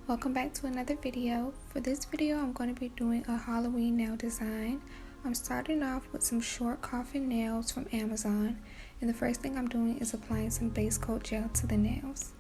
Welcome back to another video. For this video, I'm going to be doing a Halloween nail design. I'm starting off with some short coffin nails from Amazon, and the first thing I'm doing is applying some base coat gel to the nails.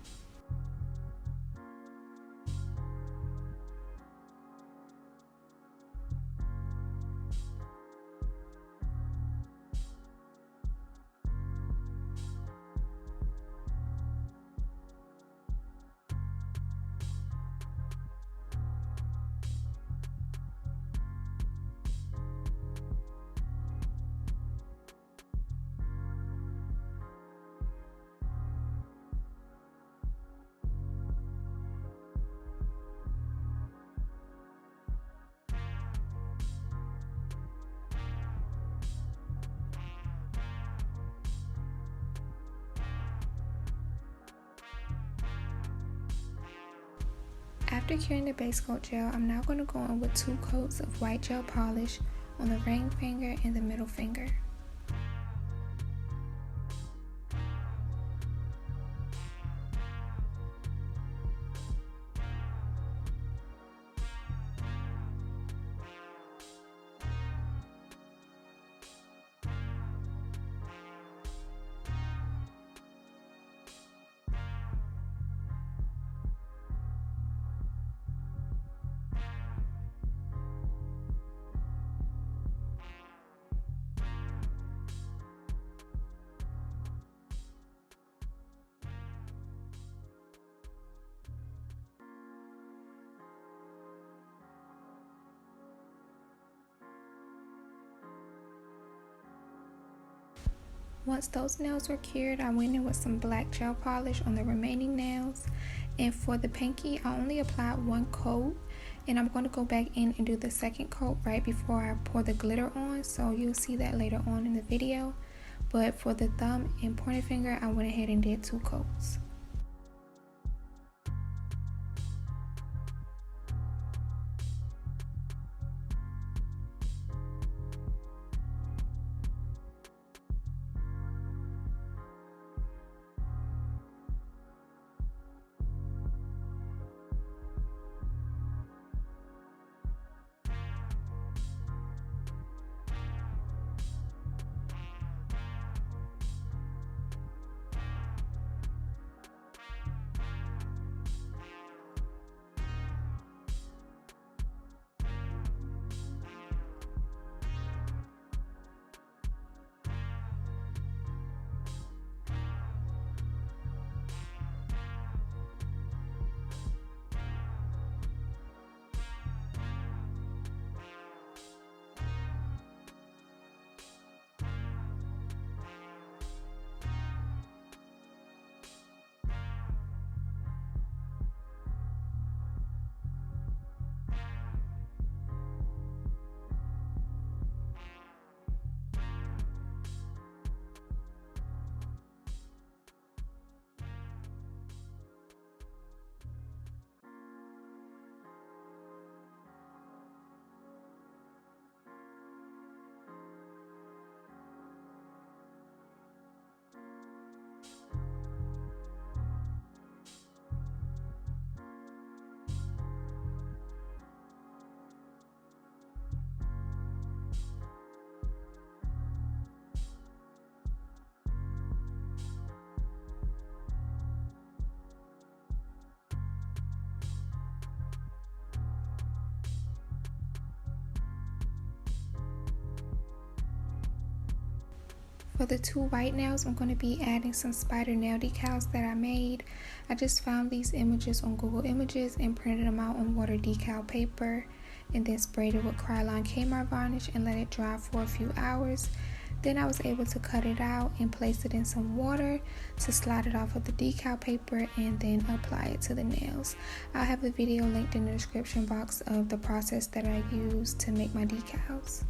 After curing the base coat gel, I'm now going to go in with 2 coats of white gel polish on the ring finger and the middle finger. Once those nails were cured, I went in with some black gel polish on the remaining nails, and for the pinky I only applied 1 coat, and I'm going to go back in and do the second coat right before I pour the glitter on, so you'll see that later on in the video. But for the thumb and pointer finger, I went ahead and did 2 coats. For the 2 white nails, I'm going to be adding some spider nail decals that I made. I just found these images on Google Images and printed them out on water decal paper, and then sprayed it with Krylon Kmart varnish and let it dry for a few hours. Then I was able to cut it out and place it in some water to slide it off of the decal paper and then apply it to the nails. I'll have a video linked in the description box of the process that I used to make my decals.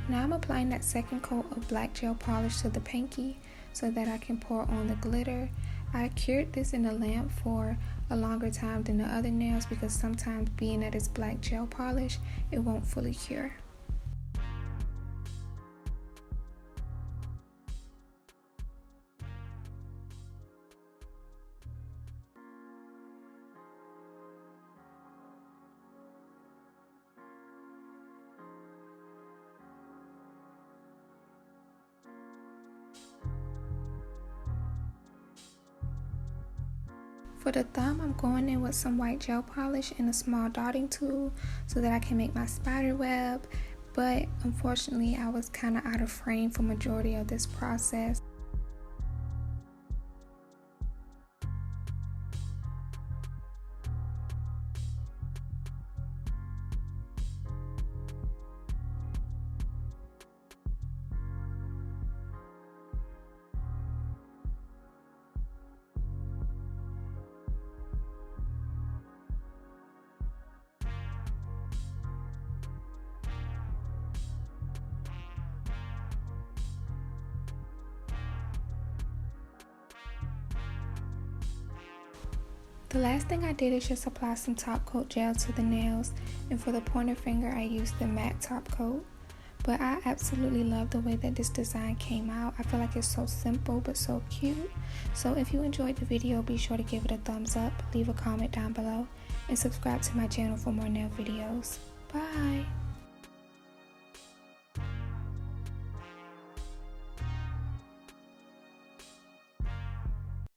Now I'm applying that second coat of black gel polish to the pinky so that I can pour on the glitter. I cured this in a lamp for a longer time than the other nails because sometimes being that it's black gel polish, it won't fully cure. For the thumb, I'm going in with some white gel polish and a small dotting tool so that I can make my spider web, but unfortunately I was kind of out of frame for majority of this process. The last thing I did is just apply some top coat gel to the nails, and for the pointer finger I used the matte top coat. But I absolutely love the way that this design came out. I feel like it's so simple but so cute. So if you enjoyed the video, be sure to give it a thumbs up, leave a comment down below, and subscribe to my channel for more nail videos. Bye!